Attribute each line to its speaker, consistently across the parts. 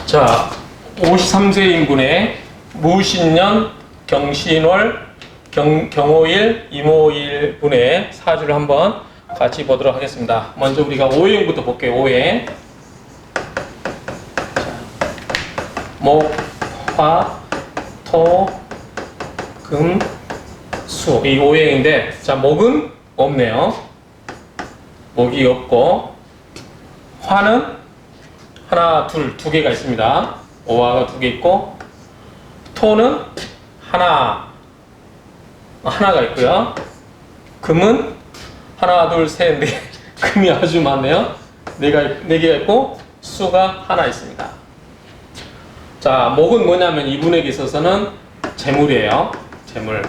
Speaker 1: 자, 53세 인분의 무신년, 경신월, 경호일, 임오일 분의 사주를 한번 같이 보도록 하겠습니다. 먼저 우리가 오행부터 볼게요. 오행. 목, 화, 토, 금, 수. 이 오행인데, 자, 목은 없네요. 목이 없고, 화는 하나, 둘, 두 개가 있습니다. 오화가 두 개 있고, 토는 하나가 있고요. 금은 하나, 둘, 셋, 넷. 금이 아주 많네요. 네 개가 있고, 수가 하나 있습니다. 자, 목은 뭐냐면 이분에게 있어서는 재물이에요. 재물.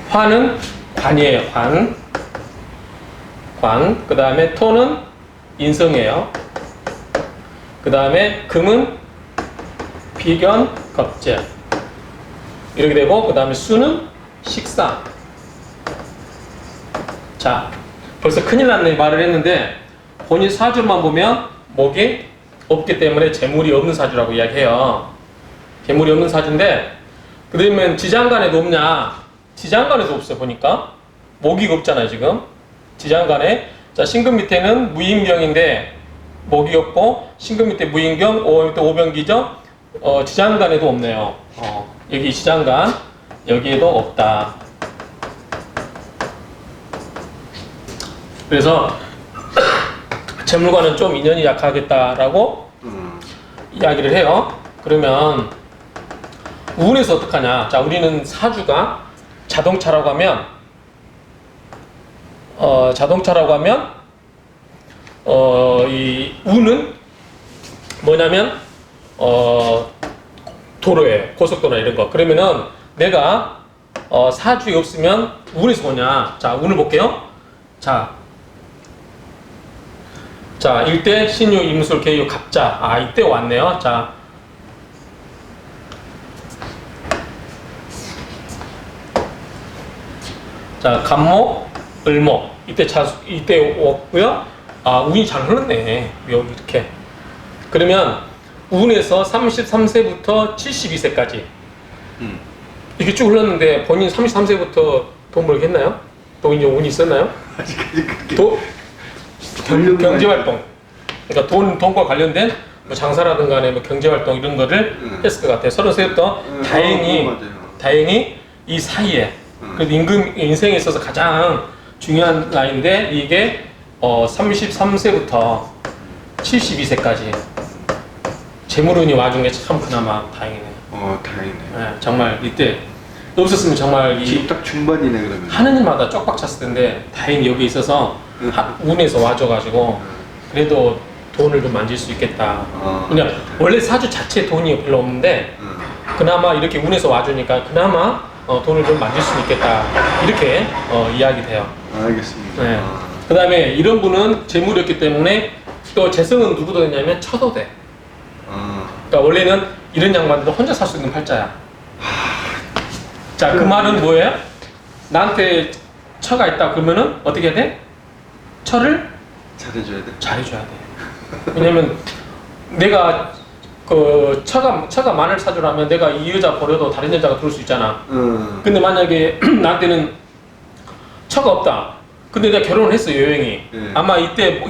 Speaker 1: 화는 관이에요. 관. 그 다음에 토는 인성이에요. 그 다음에 금은 비견, 겁재. 이렇게 되고, 그 다음에 수는 식상. 자, 벌써 큰일 났네 말을 했는데, 본인 사주만 보면 목이 없기 때문에 재물이 없는 사주라고 이야기해요. 재물이 없는 사주인데, 그러면 지장간에도 없냐? 지장간에도 없어요, 보니까. 목이 없잖아요, 지금. 지장간에. 자, 신금 밑에는 무인경인데, 목이 없고, 신금 밑에 무인경, 오화 밑에 오병기죠? 지장간에도 없네요. 여기 지장간, 여기에도 없다. 그래서, 재물과는 좀 인연이 약하겠다라고 이야기를 해요. 그러면, 운에서 어떡하냐? 자, 우리는 사주가 자동차라고 하면, 이 운은 뭐냐면, 도로에 고속도로나 이런 거. 그러면은 내가 사주에 없으면 운에서 뭐냐? 자, 운을 볼게요. 자, 일대 신유 임술 개유 갑자. 이때 왔네요. 자, 갑목, 을목. 이때 왔고요. 운이 잘 흘렀네. 여기 이렇게. 그러면 운에서 33세부터 72세까지 이렇게 쭉 흘렀는데 본인 33세부터 돈 벌겠나요? 또 이제 운이 있었나요?
Speaker 2: 아직까지 그렇게
Speaker 1: 경제활동. 그러니까 돈과 관련된 뭐 장사라든 간에 뭐 경제활동 이런 거를 했을 것 같아요. 33세부터 다행히 이 사이에 그래도 인생에 있어서 가장 중요한 나이인데 이게 33세부터 72세까지 재물운이 와준 게 참 그나마 다행이네요.
Speaker 2: 다행이네.
Speaker 1: 네, 정말 이때 없었으면 정말
Speaker 2: 지금 딱 중반이네 그러면.
Speaker 1: 하는 일마다 쪽박 찼을 텐데 다행히 여기 있어서 운에서 와줘가지고 그래도 돈을 좀 만질 수 있겠다. 그냥 원래 사주 자체에 돈이 별로 없는데 그나마 이렇게 운에서 와주니까 그나마 돈을 좀 만질 수 있겠다. 이렇게 이야기돼요.
Speaker 2: 알겠습니다.
Speaker 1: 네. 그 다음에 이런 분은 재물이었기 때문에 또 재성은 누구도 되냐면 처도 돼. 그러니까 원래는 이런 양반들은 혼자 살 수 있는 팔자야. 자, 그 말은 뭐예요? 나한테 처가 있다 그러면은 어떻게 해야 돼? 처를
Speaker 2: 잘해줘야 돼.
Speaker 1: 잘해줘야 돼. 왜냐면 내가 그 처가 많을 사주라면 내가 이 여자 버려도 다른 여자가 들어올 수 있잖아. 근데 만약에 나한테는 처가 없다. 근데 내가 결혼을 했어 여행이.
Speaker 2: 네.
Speaker 1: 아마 이때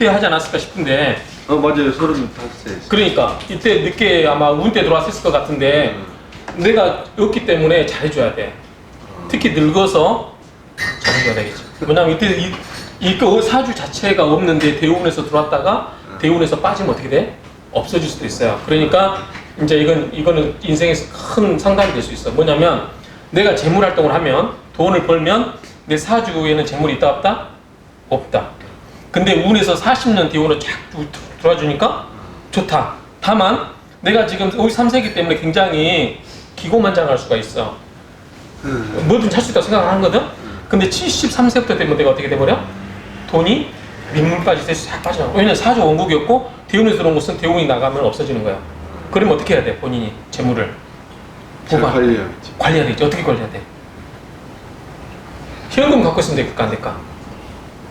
Speaker 1: 하지 않았을까 싶은데.
Speaker 2: 맞아요. 35세.
Speaker 1: 그러니까 이때 늦게 아마 운 때 들어왔을 것 같은데 내가 없기 때문에 잘해줘야 돼. 특히 늙어서 잘해줘야 되겠지. 왜냐면 이때 이 사주 자체가 없는데 대운에서 들어왔다가 대운에서 빠지면 어떻게 돼? 없어질 수도 있어요. 그러니까 이제 이거는 인생에서 큰 상담이 될 수 있어. 뭐냐면 내가 재물 활동을 하면 돈을 벌면 내 사주에는 재물이 있다 없다? 없다. 근데 운에서 40년 뒤운으로 쫙 들어와주니까 좋다. 다만 내가 지금 53세기 때문에 굉장히 기고만장할 수가 있어. 뭐든 할 수 있다고 생각하거든? 근데 73세부터 되면 내가 어떻게 돼버려? 돈이 민물까지 돼서 싹 빠져. 왜냐면 사주 원국이었고 대운에서 들어온 것은 대운이 나가면 없어지는 거야. 그러면 어떻게 해야 돼? 본인이 재물을
Speaker 2: 잘 관리해야겠지.
Speaker 1: 관리해야 되지. 어떻게 관리해야 돼? 현금 갖고 있으면 될까 안 될까?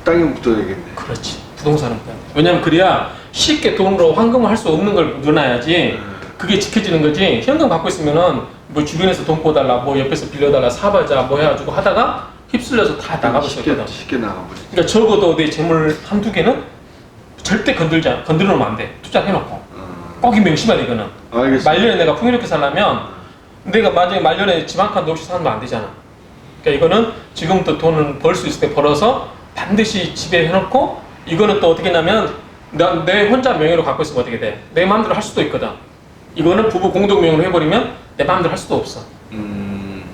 Speaker 2: 땅에 묻어야겠네.
Speaker 1: 그렇지. 부동산은 못해. 왜냐면 그래야 쉽게 돈으로 환금을 할 수 없는 걸 넣어놔야지 그게 지켜지는 거지. 현금 갖고 있으면은 뭐 주변에서 돈 꿔달라, 뭐 옆에서 빌려달라, 사발자 뭐 해가지고 하다가 휩쓸려서 다 나가버리거든.
Speaker 2: 쉽게 나가버리지.
Speaker 1: 그러니까 적어도 내 재물 한두 개는 절대 건드려놓으면 안 돼. 투자해놓고. 꼭 명심해야 돼, 이거는.
Speaker 2: 알겠습니다.
Speaker 1: 말년에 내가 풍요롭게 살려면 내가 만약에 말년에 집 한 칸도 없이 살면 안 되잖아. 그러니까 이거는 지금부터 돈을 벌 수 있을 때 벌어서 반드시 집에 해놓고 이거는 또 어떻게 하냐면 내 혼자 명의로 갖고 있으면 어떻게 돼? 내 마음대로 할 수도 있거든. 이거는 부부 공동 명의로 해버리면 내 마음대로 할 수도 없어.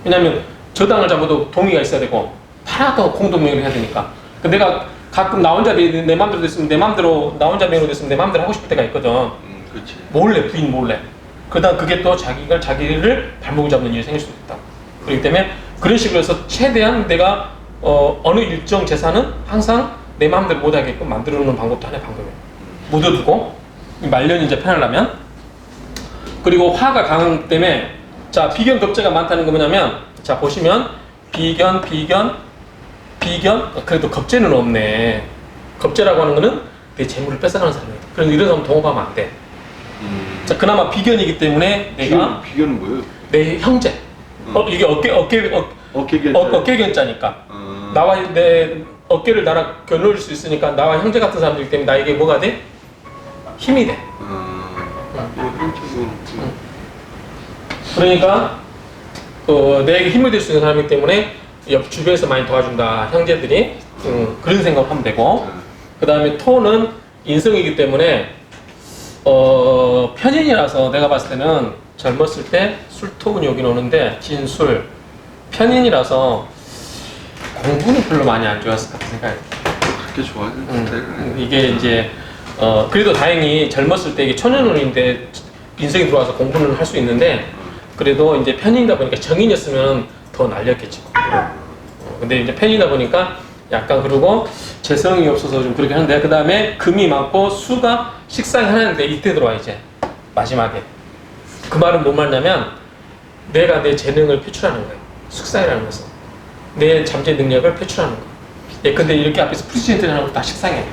Speaker 1: 왜냐면 저당을 잡아도 동의가 있어야 되고 팔아도 공동 명의로 해야 되니까. 내가 가끔 나 혼자 내 마음대로 됐으면 내 마음대로 나 혼자 명의로 됐으면 내 마음대로 하고 싶을 때가 있거든.
Speaker 2: 그렇지.
Speaker 1: 몰래 부인 몰래. 그러다 그게 또 자기를 발목을 잡는 일이 생길 수도 있다. 그렇기 때문에 그런 식으로 해서 최대한 내가 어느 일정 재산은 항상 내 마음대로 못하게끔 만들어 놓는 방법도 하나의 방법이에요. 묻어두고 말년이 이제 편하려면. 그리고 화가 강하기 때문에 자 비견 겁재가 많다는 거 뭐냐면 자 보시면 비견 그래도 겁재는 없네. 겁재라고 하는 거는 내 재물을 뺏어가는 사람이다. 그래서 이런 사람 동업하면 안 돼. 자 그나마 비견이기 때문에 내가
Speaker 2: 비견은 뭐예요?
Speaker 1: 내 형제. 이게 어깨견자니까. 나와 내 어깨를 나랑 겨누을 수 있으니까 나와 형제 같은 사람들이기 때문에 나에게 뭐가 돼? 힘이 돼. 그러니까 내게 힘을 줄 수 있는 사람이기 때문에 옆 주변에서 많이 도와준다 형제들이. 그런 생각을 하면 되고. 그 다음에 토는 인성이기 때문에 편인이라서 내가 봤을 때는 젊었을 때 술토분이 오긴 오는데 진술 편인이라서 공부는 별로 많이 안 좋았을 것 같은 생각이
Speaker 2: 그렇게 좋아하는
Speaker 1: 이게 이제 그래도 다행히 젊었을 때 이게 초년운인데 인생이 들어와서 공부는 할 수 있는데 그래도 이제 편인이다 보니까 정인이었으면 더 날렸겠지. 근데 이제 편이다 보니까 약간 그러고 재성이 없어서 좀 그렇게 하는데 그 다음에 금이 많고 수가 식상이 하나인데 이때 들어와 이제 마지막에. 그 말은 뭔 말이냐면 내가 내 재능을 표출하는 거예요. 숙상이라는 것은 내 잠재 능력을 표출하는 거예요. 예, 근데 이렇게 앞에서 프레지던트 하는 거 다 식상해.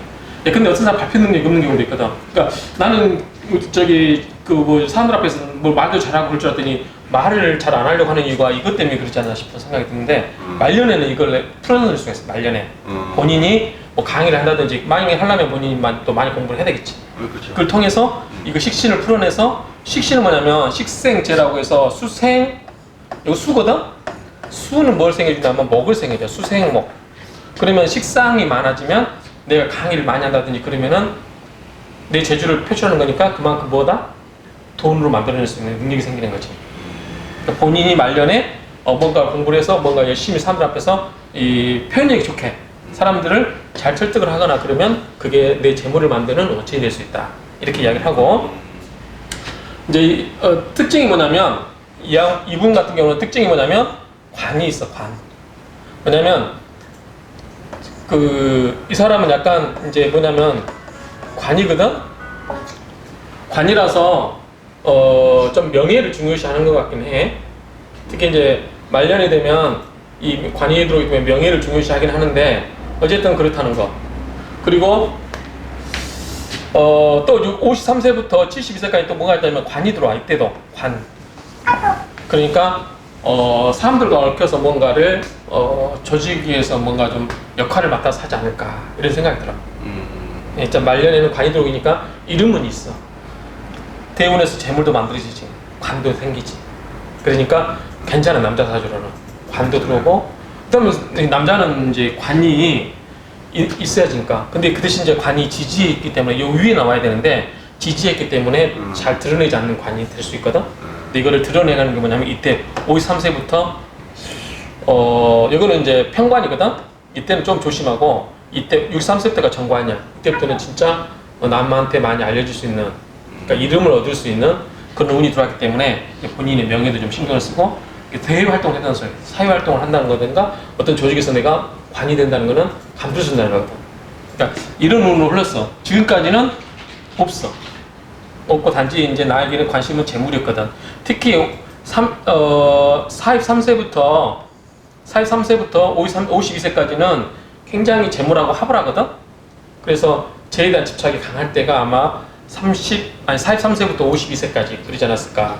Speaker 1: 예, 근데 어떤 사람 발표 능력이 없는 경우도 있거든. 그러니까 나는 저기 그 뭐 사람들 앞에서 뭘 말도 잘하고 그럴 줄 알았더니 말을 잘 안 하려고 하는 이유가 이것 때문에 그렇지 않나 싶은 생각이 드는데 말년에는 이걸 풀어낼 수가 있어. 말년에 본인이 뭐 강의를 한다든지 만약에 하려면 본인이 또 많이 공부를 해야 되겠지.
Speaker 2: 그렇죠.
Speaker 1: 그걸 통해서 이거 식신을 풀어내서 식신은 뭐냐면 식생재라고 해서 수생 이거 수거든? 수는 뭘 생겨주냐면 먹을 생겨줘. 수생목. 그러면 식상이 많아지면 내가 강의를 많이 한다든지 그러면은 내 재주를 표출하는 거니까 그만큼 뭐다? 돈으로 만들어낼 수 있는 능력이 생기는 거지. 그러니까 본인이 말년에 뭔가 공부를 해서 뭔가 열심히 사람들 앞에서 이 표현력이 좋게 사람들을 잘 설득을 하거나 그러면 그게 내 재물을 만드는 원천이 될 수 있다. 이렇게 이야기를 하고 이제 특징이 뭐냐면 이분 같은 경우는 특징이 뭐냐면 관이 있어. 관. 왜냐면 이 사람은 약간 이제 뭐냐면 관이거든. 관이라서 좀 명예를 중요시하는 것 같긴 해. 특히 이제 말년이 되면 이 관이 들어오기 때문에 명예를 중요시하긴 하는데 어쨌든 그렇다는 거. 그리고 또 53세부터 72세까지 또 뭐가 있다면 관이 들어와. 이때도 관. 그러니까 사람들과 얽혀서 뭔가를 조직 위해서 뭔가 좀 역할을 맡아서 하지 않을까 이런 생각이 들어. 일단 말년에는 관이 들어오니까 이름은 있어. 대운에서 재물도 만들어지지. 관도 생기지. 그러니까 괜찮은 남자 사주로는 관도 들어오고 그다음에 남자는 이제 관이 있어야지니까. 근데 그 대신 이제 관이 지지해 있기 때문에 요 위에 나와야 되는데 지지했기 때문에 잘 드러내지 않는 관이 될 수 있거든. 근데 이거를 드러내가는 게 뭐냐면 이때 53세부터 이거는 이제 평관이거든. 이때는 좀 조심하고 이때 63세 때가 정관이야. 이때부터는 진짜 남한테 많이 알려질 수 있는 그러니까 이름을 얻을 수 있는 그런 운이 들어왔기 때문에 본인의 명예도 좀 신경을 쓰고 대외 활동을 한다는 소리, 사회 활동을 한다는 거든가 어떤 조직에서 내가 관이 된다는 거는 감투를 쓴다는 거거든. 그러니까 이런 운으로 흘렀어. 지금까지는 없고 단지 이제 나에게는 관심은 재물이었거든. 특히 43세부터 52세까지는 굉장히 재물하고 합을 하거든. 그래서 재에 대한 집착이 강할 때가 아마 43세부터 52세까지 그러지 않았을까.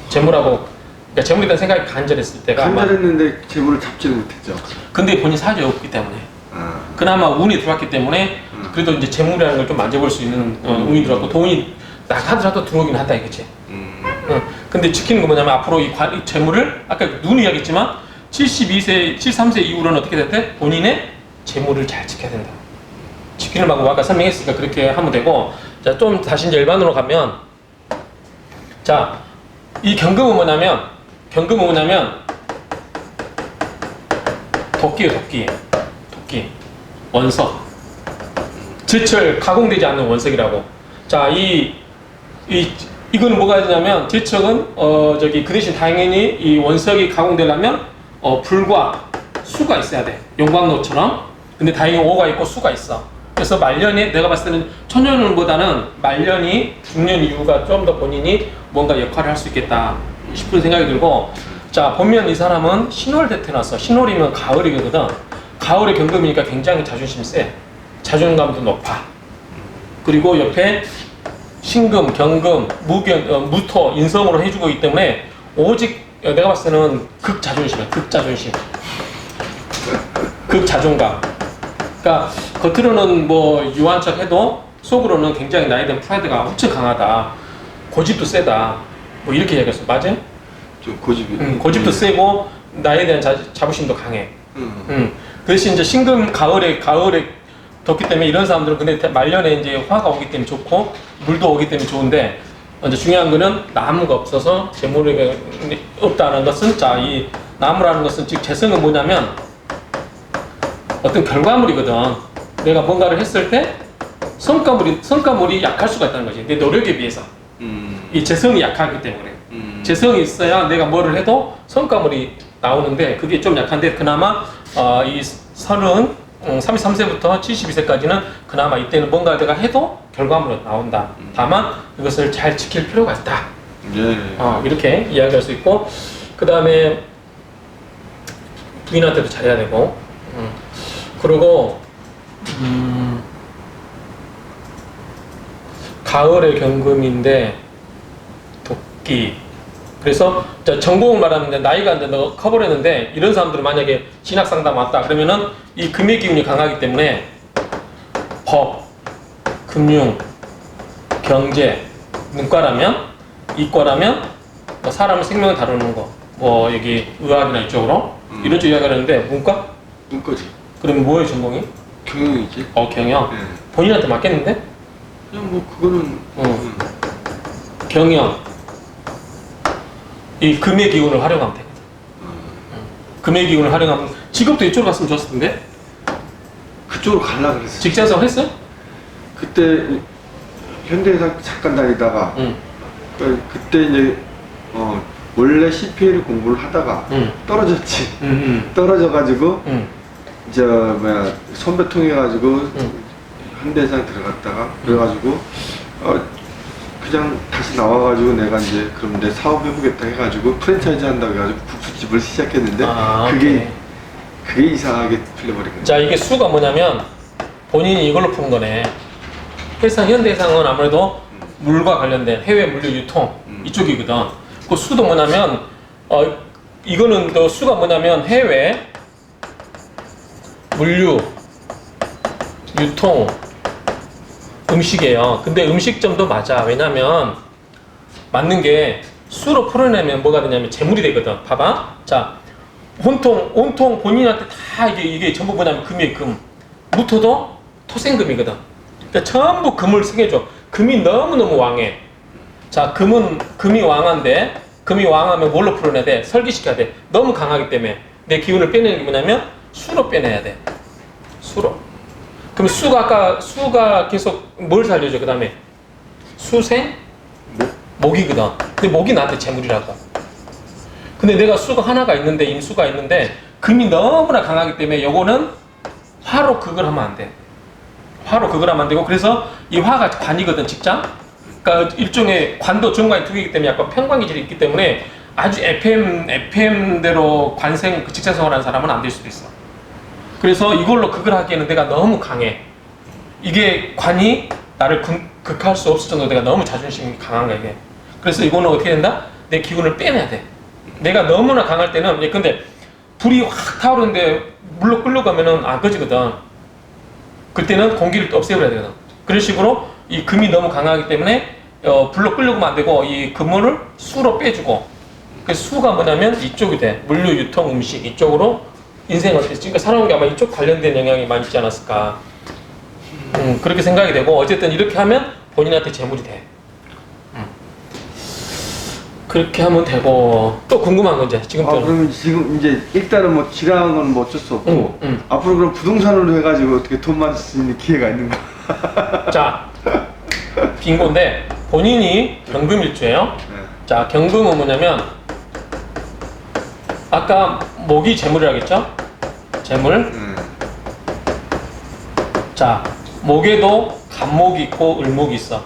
Speaker 1: 재물하고, 그러니까 재물에 대한 생각이 간절했을 때가 아마.
Speaker 2: 간절했는데 재물을 잡지를 못했죠.
Speaker 1: 근데 본인 사주에 없기 때문에.
Speaker 2: 아.
Speaker 1: 그나마 운이 들어왔기 때문에 그래도 이제 재물이라는 걸 좀 만져볼 수 있는 운이 들어왔고 돈이 나가더라도 들어오긴 한다 이거지. 근데 지키는 거 뭐냐면 앞으로 이 재물을 아까 눈 이야기했지만 72세, 73세 이후로는 어떻게 됐대? 본인의 재물을 잘 지켜야 된다. 지키는 방법 아까 설명했으니까 그렇게 하면 되고, 자, 좀 다시 이제 일반으로 가면, 자, 이 경금은 뭐냐면 도끼예요, 도끼. 원석. 제철 가공되지 않는 원석이라고. 자, 이거는 뭐가 되냐면, 제철은, 그 대신 당연히 이 원석이 가공되려면, 불과 수가 있어야 돼. 용광로처럼. 근데 다행히 오가 있고 수가 있어. 그래서 말년이, 내가 봤을 때는 천년운보다는 말년이 중년 이후가 좀 더 본인이 뭔가 역할을 할 수 있겠다 싶은 생각이 들고, 자, 보면 이 사람은 신월 대 태어났어. 신월이면 가을이거든. 가을의 경금이니까 굉장히 자존심이 세. 자존감도 높아. 그리고 옆에 신금, 경금, 무토, 인성으로 해주고 있기 때문에 오직 내가 봤을 때는 극자존심이야. 극자존감. 그러니까 겉으로는 뭐 유한 척 해도 속으로는 굉장히 나에 대한 프라이드가 엄청 강하다. 고집도 세다. 뭐 이렇게 얘기했어. 맞아?
Speaker 2: 좀 고집이.
Speaker 1: 고집도 세고 나에 대한 자부심도 강해. 그 대신 이제 신금 가을에 덥기 때문에 이런 사람들은 근데 말년에 이제 화가 오기 때문에 좋고 물도 오기 때문에 좋은데, 이제 중요한 거는 나무가 없어서 재물이 없다는 것은, 자, 이 나무라는 것은 즉 재성은 뭐냐면 어떤 결과물이거든. 내가 뭔가를 했을 때 성과물이 약할 수가 있다는 거지. 내 노력에 비해서. 이 재성이 약하기 때문에. 재성이 있어야 내가 뭐를 해도 성과물이 나오는데 그게 좀 약한데, 그나마 이 33세부터 72세까지는 그나마 이때는 뭔가 내가 해도 결과물이 나온다. 다만 이것을 잘 지킬 필요가 있다. 이렇게 이야기할 수 있고, 그 다음에 부인한테도 잘해야 되고, 그리고 가을의 경금인데 도끼. 그래서 전공을 말하는데 나이가 안 된다고 커버를 했는데, 이런 사람들은 만약에 신학 상담 왔다 그러면은 이 금의 기운이 강하기 때문에 법, 금융, 경제, 문과라면, 이과라면 뭐 사람의 생명을 다루는 거, 뭐 여기 의학이나 이쪽으로 이런 쪽 이야기하는데,
Speaker 2: 문과지.
Speaker 1: 그럼 뭐예요 전공이?
Speaker 2: 경영이지.
Speaker 1: 경영.
Speaker 2: 네.
Speaker 1: 본인한테 맞겠는데?
Speaker 2: 그냥 뭐 그거는.
Speaker 1: 경영. 이 금의 기운을 활용하면 되거든. 금의 기운을 활용하면 직업도 이쪽으로 갔으면 좋았을 텐데.
Speaker 2: 그쪽으로 가려고 그랬어.
Speaker 1: 직장생활 했어요?
Speaker 2: 그때 현대해상 잠깐 다니다가 그때 이제 원래 CPL 공부를 하다가 떨어졌지. 떨어져가지고 선배 통해가지고 현대해상 들어갔다가 그래가지고 그냥 다시 나와가지고 내가 이제 그럼 내 사업 해보겠다 해가지고 프랜차이즈 한다고 해가지고 국수집을 시작했는데 그게 이상하게 풀려버린 거야.
Speaker 1: 자, 이게 수가 뭐냐면 본인이 이걸로 푼 거네. 현대해상은 아무래도 물과 관련된 해외 물류 유통 이쪽이거든. 그 수도 뭐냐면 이거는 또 수가 뭐냐면 해외 물류 유통 음식이에요. 근데 음식점도 맞아. 왜냐면 맞는 게 수로 풀어내면 뭐가 되냐면 재물이 되거든. 봐봐. 자, 온통 본인한테 다 이게 전부 뭐냐면 금이에요. 금. 무토도 토생금이거든. 그러니까 전부 금을 승해줘. 금이 너무너무 왕해. 자, 금이 왕한데, 금이 왕하면 뭘로 풀어내야 돼? 설기시켜야 돼. 너무 강하기 때문에 내 기운을 빼내는 게 뭐냐면 수로 빼내야 돼. 수로. 그럼 수가 계속 뭘 살려줘? 그 다음에 수생? 목이거든. 근데 목이 나한테 재물이라고. 근데 내가 수가 하나가 있는데, 임수가 있는데 금이 너무나 강하기 때문에 요거는 화로 극을 하면 안 돼. 화로 극을 하면 안 되고, 그래서 이 화가 관이거든, 직장. 그러니까 일종의 관도 정관이 두 개이기 때문에 약간 편관기질이 있기 때문에 아주 FM대로 관생 직장 생활하는 사람은 안 될 수도 있어. 그래서 이걸로 극을 하기에는 내가 너무 강해. 이게 관이 나를 극할 수 없을 정도로 내가 너무 자존심이 강한 거야 이게. 그래서 이거는 어떻게 된다? 내 기운을 빼내야 돼. 내가 너무나 강할 때는 근데 불이 확 타오르는데 물로 끌려가면은 안 꺼지거든. 그때는 공기를 또 없애버려야 되거든. 그런 식으로 이 금이 너무 강하기 때문에 불로 끌려가면 안 되고 이 금을 수로 빼주고. 그 수가 뭐냐면 이쪽이 돼. 물류, 유통, 음식 이쪽으로 인생을 그러니까 살아온 게 아마 이쪽 관련된 영향이 많이 있지 않았을까. 그렇게 생각이 되고 어쨌든 이렇게 하면 본인한테 재물이 돼. 그렇게 하면 되고 또 궁금한 건 이제 지금
Speaker 2: 그러면 지금 이제 일단은 뭐 지랑한 건 뭐 어쩔 수 없고 앞으로 그럼 부동산으로 해가지고 어떻게 돈 만들 수 있는 기회가 있는 거야?
Speaker 1: 자 빙고인데 본인이 경금일주예요.
Speaker 2: 네.
Speaker 1: 자 경금은 뭐냐면 아까 목이 재물이라고 했죠? 재물. 자 목에도 간목이 있고 을목이 있어.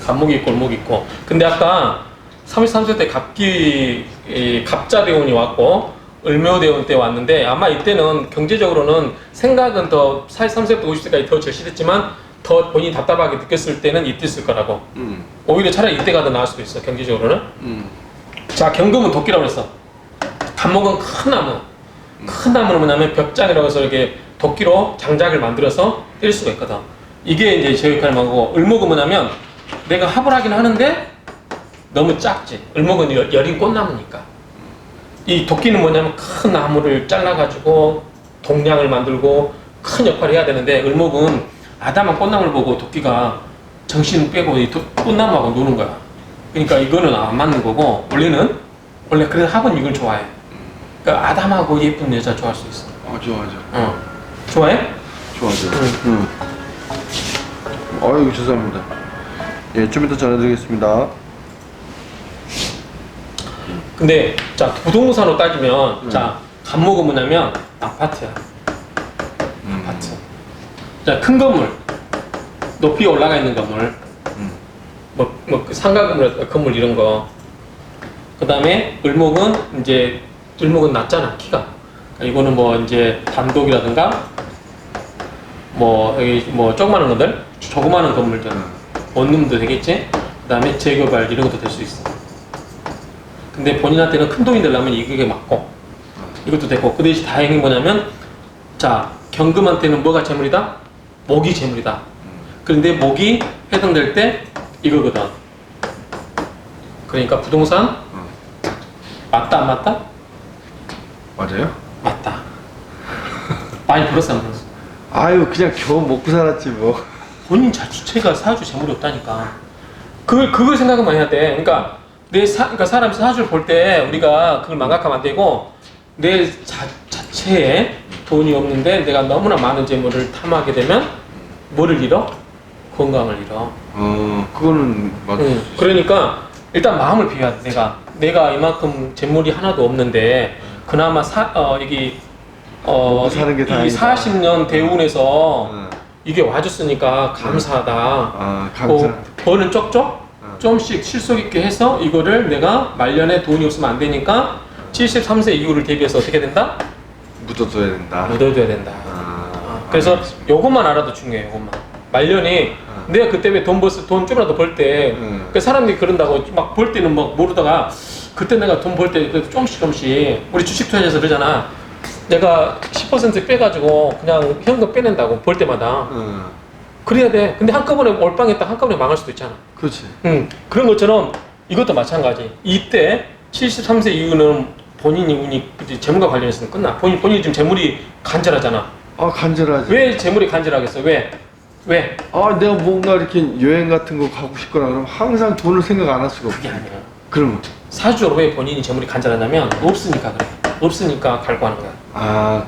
Speaker 1: 간목이 있고 을목이 있고. 근데 아까 33세 때 갑자대운이 왔고 을묘대운 때 왔는데 아마 이때는 경제적으로는 생각은 더 43세부터 50세까지 더 절실했지만 더 본인이 답답하게 느꼈을 때는 이때 있을 거라고. 오히려 차라리 이때가 더 나을 수도 있어 경제적으로는. 자 경금은 도끼라고 그랬어. 간목은 큰 나무. 큰 나무는 뭐냐면 벽장이라고 해서 이렇게 도끼로 장작을 만들어서 뗄 수가 있거든. 이게 이제 제 역할을 하고 을목은 뭐냐면 내가 합을 하긴 하는데 너무 작지. 을목은 여린 꽃나무니까. 이 도끼는 뭐냐면 큰 나무를 잘라가지고 동량을 만들고 큰 역할을 해야 되는데 을목은 아담한 꽃나무를 보고 도끼가 정신을 빼고 이 꽃나무하고 노는 거야. 그러니까 이거는 안 맞는 거고 원래 그래서 합은 이걸 좋아해. 그러니까 아담하고 예쁜 여자 좋아할 수 있어.
Speaker 2: 좋아하죠.
Speaker 1: 좋아해?
Speaker 2: 좋아하죠. 아이고 죄송합니다. 예, 좀 이따 전해드리겠습니다.
Speaker 1: 근데 자 부동산으로 따지면 자 간목은 뭐냐면 아파트야. 아파트. 자 큰 건물, 높이 올라가 있는 건물, 뭐 상가 건물 이런 거. 그 다음에 을목은 이제 을목은 낮잖아 키가. 이거는 뭐 이제 단독이라든가 뭐 여기 뭐 조그마한 것들, 조그마한 건물들, 원룸도 되겠지. 그 다음에 재개발 이런 것도 될 수 있어. 근데 본인한테는 큰 돈이 되려면 이게 맞고 이것도 되고 그 대신 다행히 뭐냐면 자 경금한테는 뭐가 재물이다? 목이 재물이다. 그런데 목이 해당될 때 이거거든. 그러니까 부동산 맞다 안 맞다?
Speaker 2: 맞아요?
Speaker 1: 맞다. 많이 벌었어 안 벌었어?
Speaker 2: 아유 그냥 겨우 먹고 살았지 뭐.
Speaker 1: 본인 자체가 사주 재물이 없다니까. 그걸 생각만 해야 돼. 그러니까 그러니까 사람 사주를 볼 때 우리가 그걸 망각하면 안 되고 내 자체에 돈이 없는데 내가 너무나 많은 재물을 탐하게 되면 뭐를 잃어? 건강을 잃어.
Speaker 2: 그거는 맞.
Speaker 1: 그러니까 일단 마음을 비워야 돼. 내가 이만큼 재물이 하나도 없는데 그나마
Speaker 2: 먹고 사는 게
Speaker 1: 이
Speaker 2: 다행이다.
Speaker 1: 40년 대운에서 이게 와줬으니까 감사하다.
Speaker 2: 감사.
Speaker 1: 버는 쪽쪽 좀씩 실속 있게 해서 이거를 내가 말년에 돈이 없으면 안 되니까 73세 이후를 대비해서 어떻게 된다?
Speaker 2: 묻어둬야 된다.
Speaker 1: 묻어둬야 된다. 그래서
Speaker 2: 알겠습니다.
Speaker 1: 요것만 알아도 중요해. 요것만. 말년이 내가 그때 왜 돈 좀이라도 벌 때 그 사람들이 그런다고 막 벌 때는 막 모르다가 그때 내가 돈 벌 때 그래도 조금씩 우리 주식 투자해서 그러잖아. 내가 10% 빼가지고 그냥 현금 빼낸다고 벌 때마다. 그래야 돼. 근데 한꺼번에 몰빵했다 한꺼번에 망할 수도 있잖아.
Speaker 2: 그렇지.
Speaker 1: 그런 것처럼 이것도 마찬가지. 이때 73세 이후는 본인이 운이 재물과 관련해서는 끝나. 본인이 지금 재물이 간절하잖아.
Speaker 2: 간절하지.
Speaker 1: 왜 재물이 간절하겠어? 왜?
Speaker 2: 내가 뭔가 이렇게 여행 같은 거 가고 싶거나 그러면 항상 돈을 생각 안 할 수가 없어.
Speaker 1: 그게 아니야.
Speaker 2: 그러면
Speaker 1: 사주로 왜 본인이 재물이 간절하냐면 없으니까 그래. 없으니까 갈고 하는 거야.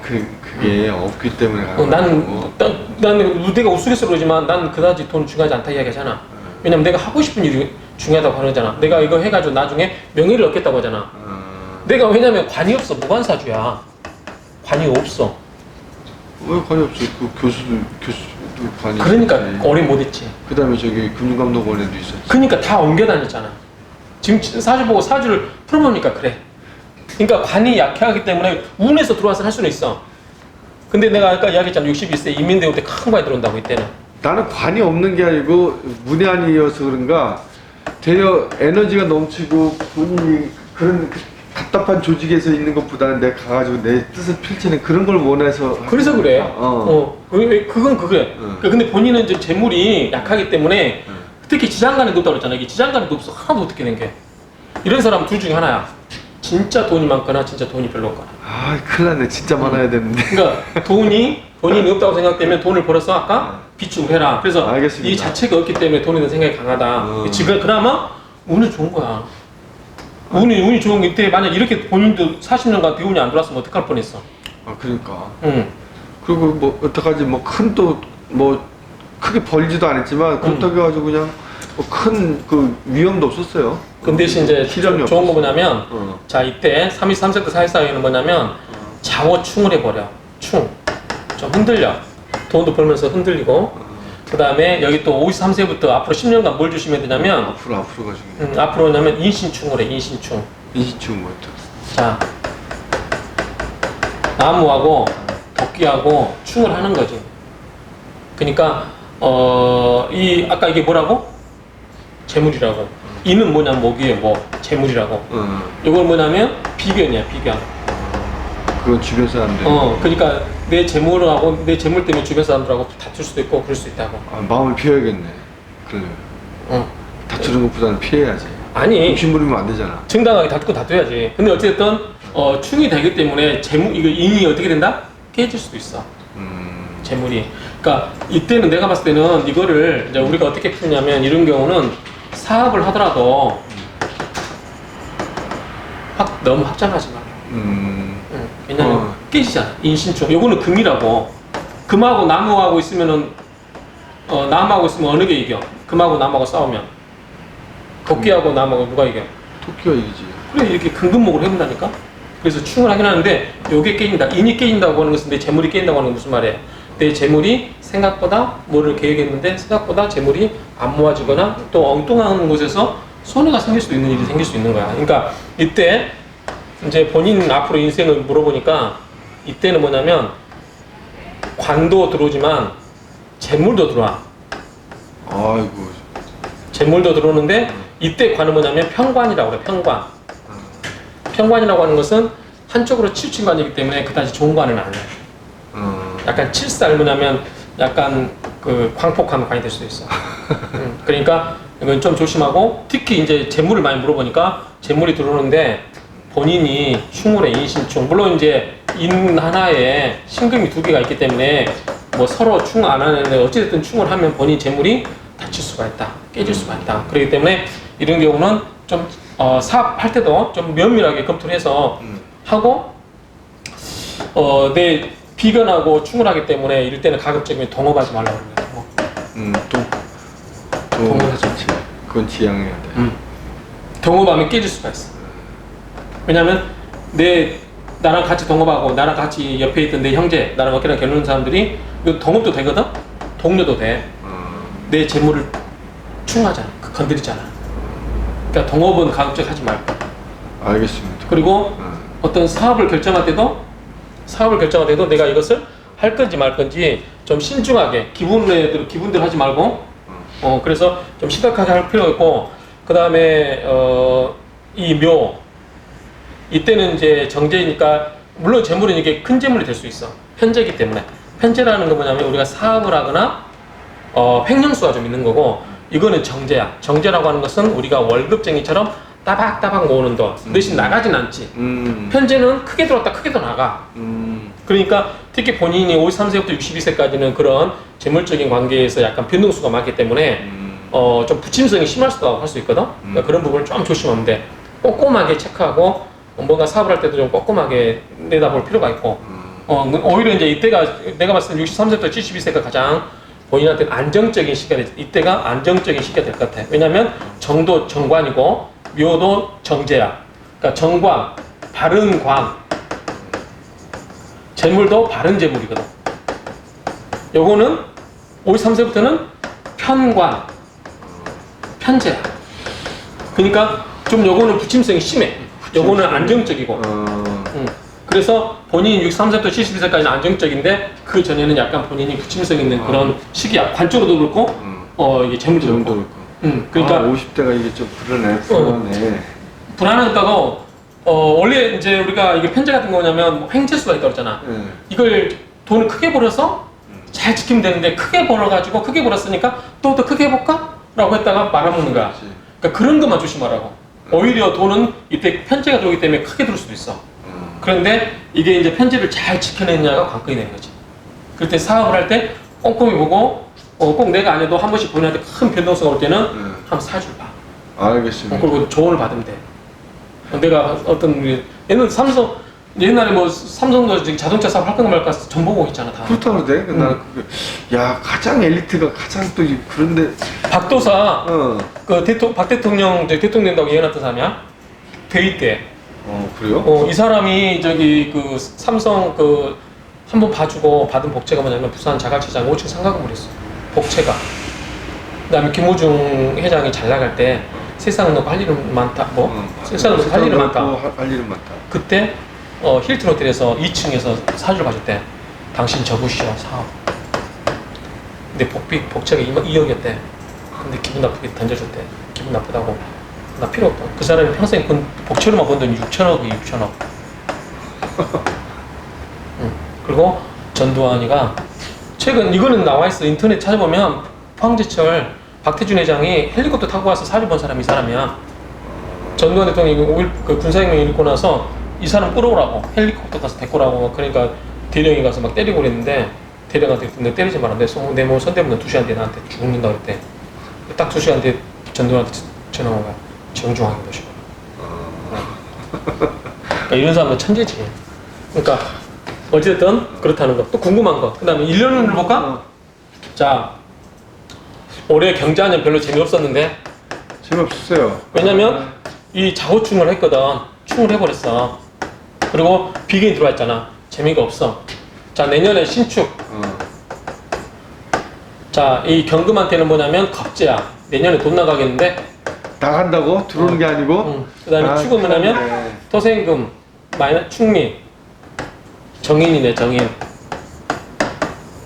Speaker 2: 그게 없기 때문에 가는
Speaker 1: 나는 내가 우스갯소리로 그러지만 난 그다지 돈 중요하지 않다 이야기하잖아. 왜냐면 내가 하고 싶은 일이 중요하다고 하잖아. 내가 이거 해가지고 나중에 명예를 얻겠다고 하잖아. 내가 왜냐면 관이 없어. 무관사주야. 관이 없어.
Speaker 2: 왜 관이 없어? 그 교수도 관이
Speaker 1: 그러니까
Speaker 2: 있었지.
Speaker 1: 오래 못했지.
Speaker 2: 그 다음에 저기 금융감독원에도 있었지.
Speaker 1: 그러니까 다 옮겨 다녔잖아. 지금 사주 보고 사주를 풀어보니까 그래. 그러니까 관이 약하기 때문에 운에서 들어와서 할 수는 있어. 근데 내가 아까 이야기했잖아. 62세 인민대우 때 큰 관이 들어온다고 이때는.
Speaker 2: 나는 관이 없는 게 아니고 문외한이어서 그런가 되려 에너지가 넘치고 본인이 그런 답답한 조직에서 있는 것보다는 내가 가가지고 내 뜻을 펼치는 그런 걸 원해서
Speaker 1: 그래서 그래. 그건 그게.
Speaker 2: 응.
Speaker 1: 근데 본인은 이제 재물이 약하기 때문에 특히 지장간에 높다고 그랬잖아. 이게 지장간에 높아서 하나도 어떻게 된 게. 이런 사람 둘 중에 하나야. 진짜 돈이 많거나 진짜 돈이 별로 없거나.
Speaker 2: 아 큰일 났네 진짜 많아야 되는데
Speaker 1: 그러니까 돈이 본인이 없다고 생각되면 돈을 벌어서 아까 비축을 해라. 그래서
Speaker 2: 알겠습니다.
Speaker 1: 이 자체가 없기 때문에 돈에 대한 생각이 강하다. 지금 그나마 운은 좋은 거야. 운이 좋은 게 이때 만약 이렇게 본인도 40년간 대운이 안 들어왔으면 어떡할 뻔했어.
Speaker 2: 아 그러니까
Speaker 1: 응.
Speaker 2: 그리고 뭐 어떡하지 뭐 큰 또 뭐 크게 벌지도 않았지만 그렇다고 해가지고 그냥 뭐 큰 그 위험도 없었어요.
Speaker 1: 그 대신 이제
Speaker 2: 실력이
Speaker 1: 좋은 거
Speaker 2: 없었어.
Speaker 1: 뭐냐면 자 이때 3.3세트 사회사회는 뭐냐면 좌우충을 해버려. 충. 좀 흔들려. 돈도 벌면서 흔들리고 그 다음에 여기 또 53세부터 앞으로 10년간 뭘 조심해야 되냐면
Speaker 2: 앞으로 가지고
Speaker 1: 앞으로 뭐냐면 인신충을 해. 인신충.
Speaker 2: 인신충 뭐였다.
Speaker 1: 자 나무하고 도끼하고 충을 하는 거지. 그러니까 이 아까 이게 뭐라고? 재물이라고. 이는 뭐냐면 목이에요. 뭐 재물이라고. 이건 뭐냐면 비견이야. 비견.
Speaker 2: 그건 주변 사람들.
Speaker 1: 그러니까 내 재물하고 내 재물 때문에 주변 사람들하고 다툴 수도 있고 그럴 수 있다고.
Speaker 2: 아, 마음을 피해야겠네. 그러면 다투는 것보다는 피해야지.
Speaker 1: 아니
Speaker 2: 욕심 부리면 안 되잖아.
Speaker 1: 정당하게 다투야지. 근데 어쨌든 충이 되기 때문에 재물 이거 인이 어떻게 된다? 깨질 수도 있어. 재물이. 그러니까 이때는 내가 봤을 때는 이거를 이제 우리가 어떻게 푸냐면 이런 경우는 사업을 하더라도 너무 확장하지 마. 왜냐면 깨지잖아. 인신충. 요거는 금이라고. 금하고 나무하고 있으면은 나무하고 있으면 어느 게 이겨? 금하고 나무하고 싸우면 도끼하고 나무하고 누가 이겨?
Speaker 2: 토끼가 이기지.
Speaker 1: 그래 이렇게 금금목을 해본다니까. 그래서 충을 하긴 하는데 요게 깨진다. 인이 깨진다고 하는 것은 내 재물이 깨진다고 하는 건 무슨 말이에요? 내 재물이 생각보다 뭐를 계획했는데 생각보다 재물이 안 모아지거나 또 엉뚱한 곳에서 손해가 생길 수 있는 일이 생길 수 있는 거야. 그러니까 이때 이제 본인 앞으로 인생을 물어보니까 이때는 뭐냐면 관도 들어오지만 재물도 들어와.
Speaker 2: 아이고.
Speaker 1: 재물도 들어오는데 이때 관은 뭐냐면 편관이라고 그래. 편관. 편관이라고 하는 것은 한쪽으로 치우친 관이기 때문에 그다지 좋은 관은 아니야. 약간 칠살 뭐냐면 약간 그 광폭한 관이 될 수도 있어. 그러니까 이건 좀 조심하고 특히 이제 재물을 많이 물어보니까 재물이 들어오는데 본인이 충을해. 인신충. 물론 이제 인 하나에 신금이 두 개가 있기 때문에 뭐 서로 충 안 하는데 어찌됐든 충을 하면 본인 재물이 다칠 수가 있다. 깨질 수가 있다. 그렇기 때문에 이런 경우는 좀 사업할 때도 좀 면밀하게 검토를 해서 하고 내 비견하고 충을 하기 때문에 이럴 때는 가급적이면 동업하지 말라고 합니다.
Speaker 2: 동업하지 않지. 그건 지양해야 돼.
Speaker 1: 동업하면 깨질 수가 있어. 왜냐면 나랑 같이 동업하고 나랑 같이 옆에 있던 내 형제, 나랑 어깨랑 겨누는 사람들이 이거 동업도 되거든? 동료도 돼. 내 재물을 충하잖아. 건드리잖아. 그러니까 동업은 가급적 하지 말고.
Speaker 2: 알겠습니다.
Speaker 1: 그리고 어떤 사업을 결정할 때도 내가 이것을 할 건지 말 건지 좀 신중하게 기분대로 하지 말고 그래서 좀 심각하게 할 필요가 있고 그 다음에 이 묘 이때는 이제 정제니까 물론 재물은 이게 큰 재물이 될 수 있어. 편제이기 때문에. 편제라는 건 뭐냐면 우리가 사업을 하거나 횡령수가 좀 있는 거고 이거는 정제야. 정제라고 하는 것은 우리가 월급쟁이처럼 따박따박 모으는 돈 대신 나가진 않지. 편제는 크게 들어왔다 크게 더 나가. 그러니까 특히 본인이 53세부터 62세까지는 그런 재물적인 관계에서 약간 변동수가 많기 때문에 좀 부침성이 심할 수도 할 수 있거든. 그러니까 그런 부분을 좀 조심하면 돼. 꼼꼼하게 체크하고 뭔가 사업을 할 때도 좀 꼼꼼하게 내다볼 필요가 있고 오히려 이제 이때가 내가 봤을 때 63세부터 72세가 가장 본인한테 안정적인 시기가 이때가 안정적인 시기가 될 것 같아. 왜냐면 정도 정관이고 묘도 정제야. 그러니까 정관, 바른 관, 재물도 바른 재물이거든. 요거는 53세부터는 편관, 편제야. 그러니까 좀 요거는 부침성이 심해. 요거는 안정적이고. 그래서 본인이 63세부터 72세까지는 안정적인데 그 전에는 약간 본인이 부침성 있는 그런 시기야. 관적으로도 그렇고 이게 재물도
Speaker 2: 정도
Speaker 1: 그렇고.
Speaker 2: 있고.
Speaker 1: 그러니까
Speaker 2: 50대가 이게 좀 그러네. 불안해.
Speaker 1: 불안하다고 원래 이제 우리가 이게 편제 같은 거 뭐냐면 뭐 횡재수가 있다고 했잖아. 이걸 돈을 크게 벌어서 잘 지키면 되는데 크게 벌어가지고 크게 벌었으니까 또 더 크게 해볼까? 라고 했다가 말아먹는 거야.
Speaker 2: 그렇지.
Speaker 1: 그러니까 그런 것만 조심하라고. 오히려 돈은 이때 편제가 들어오기 때문에 크게 들을 수도 있어. 그런데 이게 이제 편제를 잘 지켜냈냐가 관건이 되는 거지. 그럴 때 사업을 할 때 꼼꼼히 보고 꼭 내가 안 해도 한 번씩 본인한테 큰 변동성이 올 때는 한번 사줄 봐.
Speaker 2: 알겠습니다.
Speaker 1: 그리고 조언을 받으면 돼. 내가 옛날에 뭐 삼성도 자동차 사업 할까 말까 정보공 있잖아 다.
Speaker 2: 그렇다고 돼? 나는 야 가장 엘리트가 가장 또 그런데
Speaker 1: 박도사 박 대통령 이제 대통령 된다고 예언했던 사람이야. 대위 때.
Speaker 2: 그래요?
Speaker 1: 이 사람이 저기 그 삼성 한번 봐주고 받은 복채가 뭐냐면 부산 자갈치장 5층 상가금을 했어. 복채가. 그다음에 김호중 회장이 잘 나갈 때 세상은 놓고 할 일은 많다. 세상은 놓고 할 일은 많다.
Speaker 2: 할 일은 많다.
Speaker 1: 그때 힐튼 호텔에서 2층에서 사주를 봐줬대. 당신 접으시오 사업. 근데 복채가 2억이었대. 근데 기분 나쁘게 던져줬대. 기분 나쁘다고. 나 필요 없다. 그 사람이 평생 복채로만 번 돈이 6천억이 6천억. 그리고 전두환이가 최근 이거는 나와 있어. 인터넷 찾아보면 포항제철 박태준 회장이 헬리콥터 타고 와서 사주 본 사람이 이 사람이야. 전두환 대통령이 군사혁명 일고 나서 이 사람 끌어오라고 헬리콥터 가서 데리고 오라고. 그러니까 대령이 가서 막 때리고 그랬는데 대령한테 내 때리지 마라. 내 몸 손대면 2시간 뒤에 나한테 죽는다 그랬대. 딱 2시간 뒤에 전두환한테 전화 온 거야. 정중하게 모시고. 그러니까 이런 사람은 천재지. 그러니까 어쨌든 그렇다는 거. 또 궁금한 거. 그 다음에 1년을 볼까? 자, 올해 경제학년 별로 재미없었는데
Speaker 2: 재미없었어요.
Speaker 1: 왜냐면 이 좌우충을 했거든. 충을 해버렸어. 그리고 비견이 들어와 있잖아. 재미가 없어. 자, 내년에 신축. 자, 이 경금한테는 뭐냐면 겁재야. 내년에 돈 나가겠는데
Speaker 2: 나간다고? 들어오는 게 아니고?
Speaker 1: 그 다음에 축은 뭐냐면 토생금, 축미, 정인이네 정인.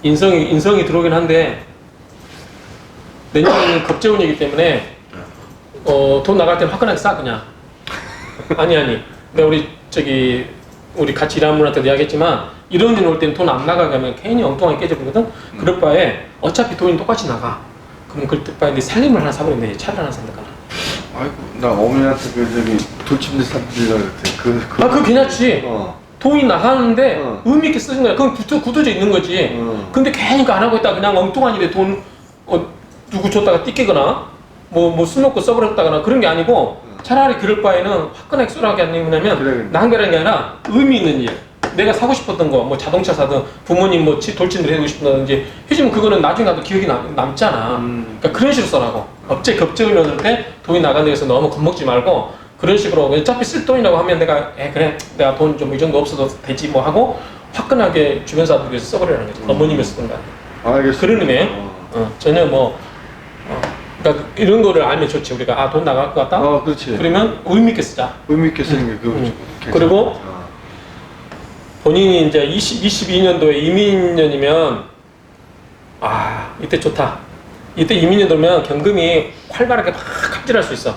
Speaker 1: 인성이 들어오긴 한데 내년에는 겁재운이기 때문에 돈 나갈 때는 화끈하게 싸 그냥. 아니 내가 우리 같이 일하는 분한테도 이야기했지만 이런 일 올 때는 돈 안 나가게 하면 괜히 엉뚱하게 깨져버리거든. 그럴 바에 어차피 돈이 똑같이 나가. 그럼 그럴 바에 네 살림을 하나 사버리면 되지. 차를 하나 산다거나.
Speaker 2: 아이고 나 어머니한테 돌침대 사드리려고 그랬더니
Speaker 1: 그거 괜찮지. 돈이 나가는데 의미 있게 쓰는 거야. 그건 굳어져 있는 거지. 근데 괜히 안 하고 있다 그냥 엉뚱한 일에 돈 누구 줬다가 띠끼거나 뭐 술 먹고 써버렸다거나 그런 게 아니고 차라리 그럴 바에는 화끈하게 쏘라게 하냐면 낭비라는 게 아니라 의미 있는 일. 내가 사고 싶었던 거, 뭐 자동차 사든 부모님 뭐 돌진을 해주고 싶다든지 해주면 그거는 나중에 나도 기억이 남잖아. 그러니까 그런 식으로 써라고. 업체 급증을 넣을 때 돈이 나가는 데서 너무 겁먹지 말고 그런 식으로 어차피 쓸 돈이라고 하면 내가 그래 내가 돈 좀 이 정도 없어도 되지 뭐 하고 화끈하게 주변 사람들 위해서 써버리라는 거지. 어머님이 쓰던 거 아니야.
Speaker 2: 알겠습니다.
Speaker 1: 그런 의미에요. 전혀 그러니까 이런 거를 알면 좋지. 우리가 돈 나갈 것 같다?
Speaker 2: 그렇지.
Speaker 1: 그러면 의미 있게 쓰자.
Speaker 2: 의미 있게 쓰는 게 그거
Speaker 1: 그리고 본인이 이제 22년도에 이민년이면 이때 좋다. 이때 이민년도면 경금이 활발하게 막 갑질할 수 있어.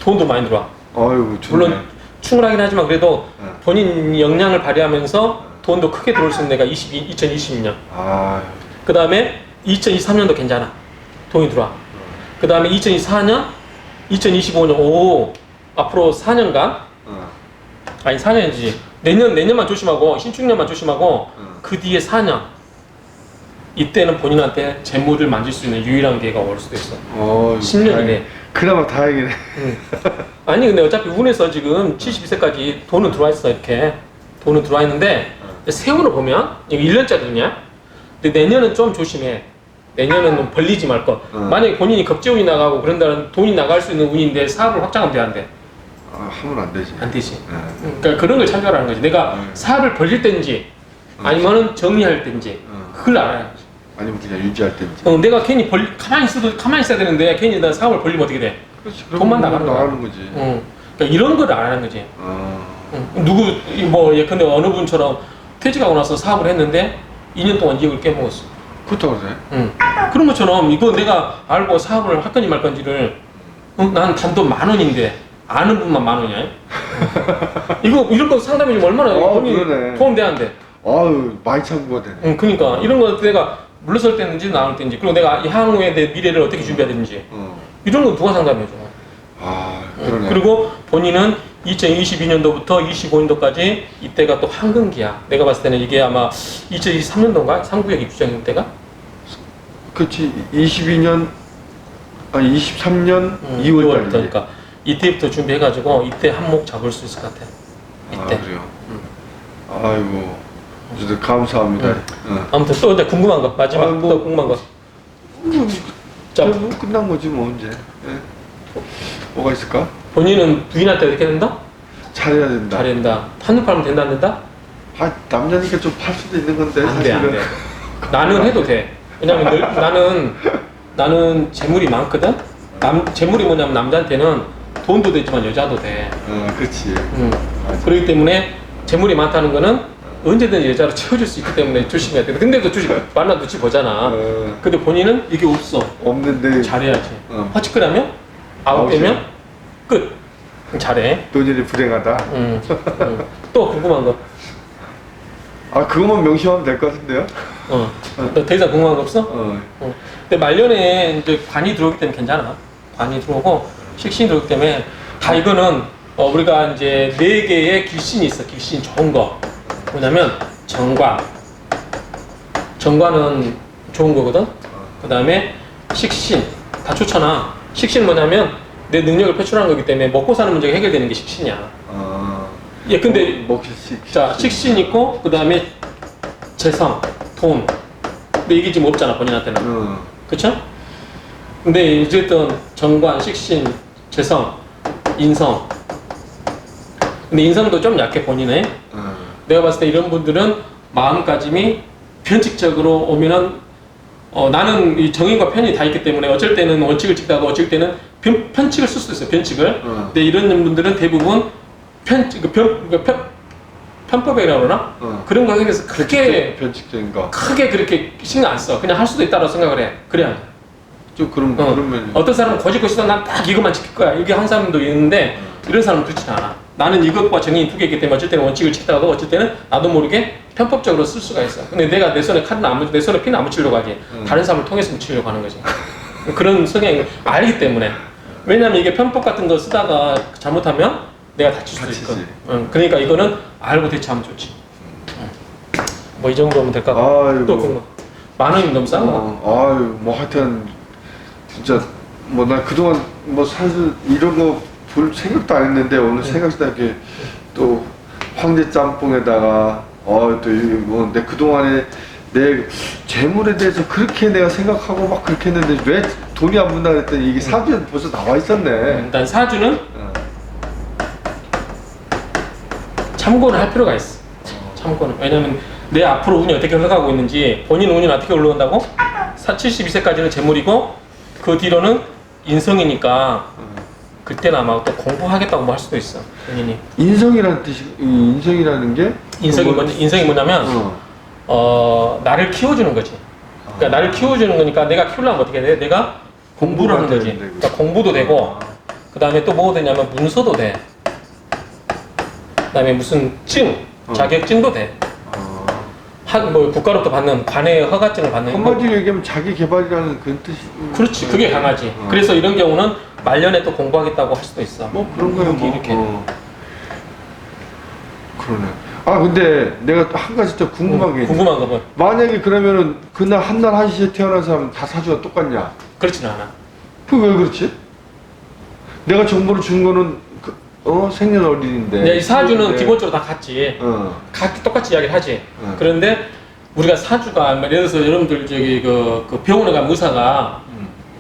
Speaker 1: 돈도 많이 들어와.
Speaker 2: 아이고,
Speaker 1: 물론 충을 하긴 하지만 그래도 본인 역량을 발휘하면서 돈도 크게 들어올 수 있는 데가 2022년. 그 다음에 2023년도 괜찮아. 돈이 들어와. 그 다음에 2024년, 2025년, 앞으로 4년간, 아니 4년이지. 내년만 조심하고, 신축년만 조심하고, 그 뒤에 4년. 이때는 본인한테 재물을 만질 수 있는 유일한 기회가 올 수도 있어. 10년이네.
Speaker 2: 그나마 다행이네.
Speaker 1: 아니 근데 어차피 운에서 지금 72세까지 돈은 들어와 있어. 이렇게 돈은 들어와 있는데 세운을 보면 이거 1년짜리 돈이야. 근데 내년은 좀 조심해. 내년은 벌리지 말 것. 만약에 본인이 급제운이 나가고 그런다면 돈이 나갈 수 있는 운인데 사업을 확장하면 돼, 안 돼?
Speaker 2: 하면 안 되지.
Speaker 1: 안 되지. 그러니까 그런 걸 참조하라는 거지. 내가 사업을 벌릴 때인지 아니면은 정리할 때인지 그걸 알아야 지.
Speaker 2: 아니면 그냥 유지할 때인지.
Speaker 1: 내가 괜히 가만히 있어야 되는데 괜히 나 사업을 벌리면 어떻게 돼?
Speaker 2: 그렇지.
Speaker 1: 돈만 나가는
Speaker 2: 거지.
Speaker 1: 그러니까 이런 걸 알아는 거지. 누구 뭐 예컨대 어느 분처럼 퇴직하고 나서 사업을 했는데 2년 동안 이익을 깨먹었어.
Speaker 2: 그렇다고 그래?
Speaker 1: 그런 것처럼 이거 내가 알고 사업을 할 건지 말 건지를 난 단돈 10,000원인데 아는 분만 10,000원이야. 이거 이런 거 상담해 주면 얼마나 돈이
Speaker 2: 그러네.
Speaker 1: 도움돼 안 돼?
Speaker 2: 아유 많이 참고가 되네.
Speaker 1: 그러니까 이런 거 내가 물러설 때인지 나올 때인지 그리고 내가 이 향후에 내 미래를 어떻게 준비해야 되는지 이런 거 누가 상담해 줘?
Speaker 2: 아 그러네.
Speaker 1: 그리고 본인은 2022년도부터 25년도까지 이때가 또 황금기야. 내가 봤을 때는 이게 아마 2023년도인가? 3구역 입주장인 때가?
Speaker 2: 그렇지 22년 아니 23년 2월달이니까.
Speaker 1: 그러니까 이때부터 준비해가지고 이때 한몫 잡을 수 있을 것 같아. 이때.
Speaker 2: 아 그래요. 아이고 진짜 감사합니다.
Speaker 1: 아무튼 또 이제 궁금한 거 마지막
Speaker 2: 뭐,
Speaker 1: 또 궁금한 거. 자,
Speaker 2: 뭐 끝난 거지 뭐 이제. 예. 뭐가 있을까?
Speaker 1: 본인은 부인한테 어떻게 된다?
Speaker 2: 잘해야 된다.
Speaker 1: 잘해야 된다. 한눈 팔면 된다 안 된다?
Speaker 2: 아 남자니까 좀 팔 수도 있는 건데
Speaker 1: 안 돼, 안
Speaker 2: 사실은.
Speaker 1: 돼. 나는 해도 돼. 왜냐면 나는 재물이 많거든. 재물이 뭐냐면 남자한테는 돈도 되지만 여자도 돼.
Speaker 2: 그렇지. 맞아.
Speaker 1: 그렇기 때문에 재물이 많다는 거는 언제든 여자로 채워줄 수 있기 때문에 조심해야 돼. 근데도 만나 눈치 보잖아. 근데 본인은 이게 없어.
Speaker 2: 없는데
Speaker 1: 잘해야지. 허치크라면 아웃되면 끝. 잘해.
Speaker 2: 본인이 불행하다.
Speaker 1: 또 궁금한 거.
Speaker 2: 아 그것만 명심하면 될 것 같은데요?
Speaker 1: 너 더 이상 궁금한 거 없어?
Speaker 2: 어.
Speaker 1: 근데 말년에 이제 관이 들어오기 때문에 괜찮아. 관이 들어오고 식신이 들어오기 때문에 다 이거는 우리가 이제 4개의 길신이 있어. 길신 좋은 거. 뭐냐면 정관. 정관은 좋은 거거든. 그 다음에 식신. 다 좋잖아. 식신은 뭐냐면 내 능력을 표출하는 거기 때문에 먹고 사는 문제가 해결되는 게 식신이야. 예, 근데 자 식신 있고 그 다음에 재성, 돈. 근데 이게 지금 없잖아 본인한테는. 그쵸? 근데 어쨌든 정관, 식신, 재성, 인성. 근데 인성도 좀 약해 본인의. 내가 봤을 때 이런 분들은 마음가짐이 변칙적으로 오면은 나는 이 정인과 편이 다 있기 때문에 어쩔 때는 원칙을 찍다가 어쩔 때는 편칙을 쓸 수도 있어요. 변칙을. 근데 이런 분들은 대부분 편법이라고 그러나? 그런 거에 대해서 그렇게
Speaker 2: 변칙적인 거.
Speaker 1: 크게 그렇게 신경 안 써. 그냥 할 수도 있다고 생각을 해. 그래야.
Speaker 2: 좀 그러면
Speaker 1: 어떤 사람은 거짓것이다. 난 딱 이것만 지킬 거야. 이게 한 사람도 있는데 이런 사람은 그렇지 않아. 나는 이것과 정의인 두 개이기 때문에 어쩔 때는 원칙을 지키다가도 어쩔 때는 나도 모르게 편법적으로 쓸 수가 있어. 근데 내가 내 손에 내 손에 피는 안 묻히려고 하지. 다른 사람을 통해서 묻히려고 하는 거지. 그런 성향을 알기 때문에. 왜냐면 이게 편법 같은 거 쓰다가 잘못하면 내가 다칠 수도 있거든. 그러니까 이거는 알고 대처하면 좋지. 뭐 이 정도면 될까? 또 10,000원이면 너무 싼 거.
Speaker 2: 아유 뭐 하여튼 진짜 뭐 나 그동안 뭐 사실 이런 거 볼 생각도 안 했는데 오늘 생각나게 또 황제 짬뽕에다가 또 뭐 내 그동안에 내 재물에 대해서 그렇게 내가 생각하고 막 그렇게 했는데 왜 돈이 안 문다 그랬더니 이게 사주에 벌써 나와 있었네.
Speaker 1: 일단 사주는 참고를 할 필요가 있어. 참고는. 왜냐면 내 앞으로 운이 어떻게 흘러가고 있는지 본인 운이 어떻게 흘러간다고? 72세까지는 재물이고 그 뒤로는 인성이니까 그때는 아마 또 공부하겠다고 뭐 할 수도 있어. 본인이.
Speaker 2: 인성이라는 뜻이 인성이라는 게
Speaker 1: 인성이 뭐냐면 나를 키워주는 거지. 그러니까 나를 키워주는 거니까 내가 키우려면 어떻게 돼? 내가 공부를 하는 거지. 그러니까 공부도 되고 그 다음에 또 뭐가 되냐면 문서도 돼. 그 다음에 무슨 자격증도 돼. 뭐 국가로부터 받는 관의 허가증을 받는.
Speaker 2: 한마디로 얘기하면 자기 개발이라는 그런 뜻이.
Speaker 1: 그렇지, 그게 강하지. 그래서 이런 경우는 말년에 또 공부하겠다고 할 수도 있어.
Speaker 2: 뭐 그런 거야 뭐.
Speaker 1: 이렇게.
Speaker 2: 그러네. 아 근데 내가 또 한 가지 더 궁금한 게 있는데.
Speaker 1: 궁금한 거 뭐? 만약에
Speaker 2: 그러면은 그날 한날 한시에 태어난 사람 다 사주가 똑같냐?
Speaker 1: 그렇지는 않아.
Speaker 2: 그 왜 그렇지? 내가 정보를 준 거는 생년월일인데.
Speaker 1: 이 사주는 기본적으로 다 같지. 똑같이 이야기를 하지. 그런데 우리가 사주가 예를 들어서 여러분들 저기 그 병원에 가면 의사가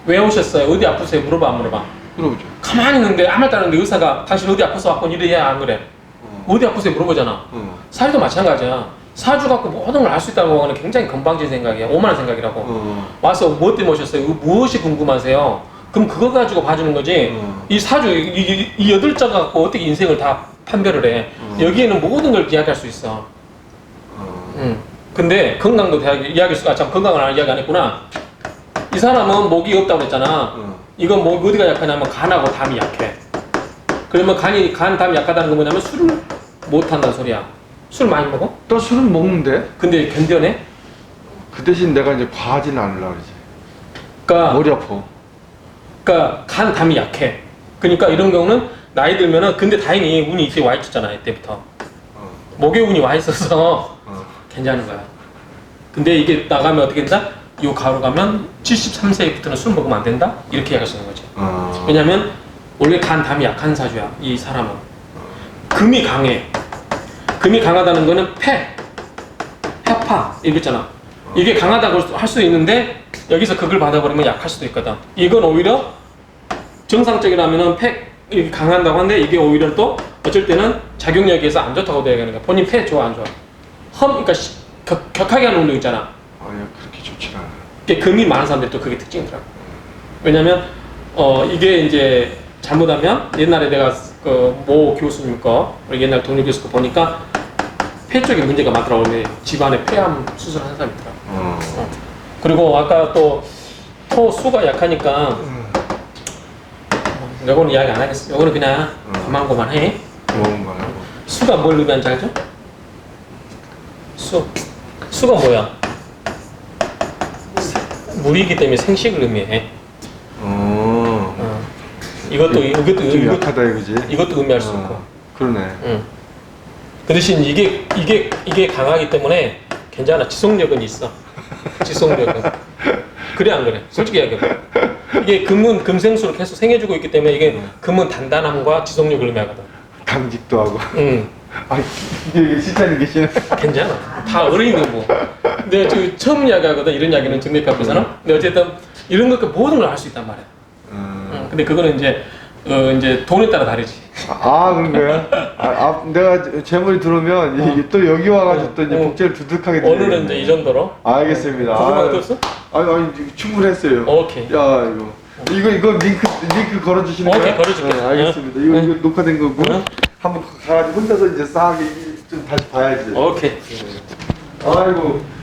Speaker 1: 왜 오셨어요? 어디 아프세요? 물어봐 안 물어봐?
Speaker 2: 물어보죠.
Speaker 1: 가만히 있는데 아무 말도 안 하는데 의사가 당신 어디 아파서 왔건 이래야 안 그래? 어디 아프세요? 물어보잖아. 사주도 마찬가지야. 사주 갖고 모든 걸 알 수 있다고 하는 굉장히 건방진 생각이야. 오만한 생각이라고. 와서 뭐 때문에 오셨어요? 무엇이 궁금하세요? 그럼 그거 가지고 봐주는 거지. 이 사주 이 8자 갖고 어떻게 인생을 다 판별을 해. 여기에는 모든 걸 이야기할 수 있어. 근데 건강도 이야기할 수가 참 건강을 이야기 안 했구나. 이 사람은 목이 없다고 그랬잖아. 이건 목 어디가 약하냐면 간하고 담이 약해. 그러면 담이 약하다는 건 뭐냐면 술을 못 한다는 소리야. 술 많이 먹어?
Speaker 2: 또 술은 먹는데
Speaker 1: 근데 견뎌내?
Speaker 2: 그 대신 내가 이제 과하지는 않으려고 그러지.
Speaker 1: 그러니까
Speaker 2: 머리 아파.
Speaker 1: 그러니까 간 담이 약해. 그러니까 이런 경우는 나이 들면은 근데 다행히 운이 이때 와 있었잖아 이때부터. 목에 운이 와 있어서 괜찮은 거야. 근데 이게 나가면 어떻게 된다? 요 가로 가면 73세부터는 술 먹으면 안 된다? 이렇게 이야기할 수 있는 거지. 왜냐면 원래 간 담이 약한 사주야 이 사람은. 금이 강해. 금이 강하다는 거는 해파 이거 있잖아. 이게 강하다고 할 수도 있는데 여기서 그걸 받아버리면 약할 수도 있거든. 이건 오히려 정상적이라면은 이게 강한다고 하는데 이게 오히려 또 어쩔 때는 작용력에서 안 좋다고 얘기하는 거야. 본인 좋아 안 좋아? 그러니까 격하게 하는 운동 있잖아.
Speaker 2: 아니야 그렇게 좋지 않아.
Speaker 1: 그게 금이 많은 사람들이 또 그게 특징이더라고. 왜냐면 이게 이제 잘못하면 옛날에 내가 그 모 교수님 거 우리 옛날 동료 교수 거 보니까 폐 쪽에 문제가 많더라고. 집안에 폐암 수술하는 사람이 있더라고. 그리고 아까 또 토수가 약하니까 요거는 이야기 안 하겠어. 요거는 그냥 고만고만해.
Speaker 2: 고만고만하고.
Speaker 1: 수가 뭘 의미하는지 알죠? 수가 뭐야? 물이기 때문에 생식을 의미해. 이것도
Speaker 2: 약하다 이거지.
Speaker 1: 이것도 의미할 수 있고.
Speaker 2: 그러네.
Speaker 1: 그 대신 이게 강하기 때문에 괜찮아. 지속력은 있어. 지속력은. 그래 안 그래? 솔직히 얘기해. 이게 금은 금생수를 계속 생해주고 있기 때문에 이게 금은 단단함과 지속력을 의미하거든.
Speaker 2: 당직도 하고. 아 이게 실장님 계시네.
Speaker 1: 괜찮아. 다 어른인데 뭐. 근데 지금 처음 이야기하거든. 이런 이야기는 정맥 앞에서는. 근데 어쨌든 이런 것 모든 걸 할 수 있단 말이야. 근데 그거는 이제 돈에 따라 다르지.
Speaker 2: 그런 거야? 내가 재물이 들어오면 이게 또 여기 와가지고 또 이제 복제를 두둑하게 되네.
Speaker 1: 오늘은 이제 이 정도로.
Speaker 2: 알겠습니다.
Speaker 1: 궁금한 거 없어?
Speaker 2: 아니 충분했어요.
Speaker 1: 오케이.
Speaker 2: 야 이거 링크 걸어주시는 거야?
Speaker 1: 오케이, 걸어줄게.
Speaker 2: 알겠습니다. 이거 녹화된 거고 한번 가가지고 혼자서 이제 싹 좀 다시 봐야지.
Speaker 1: 오케이.
Speaker 2: 아이고.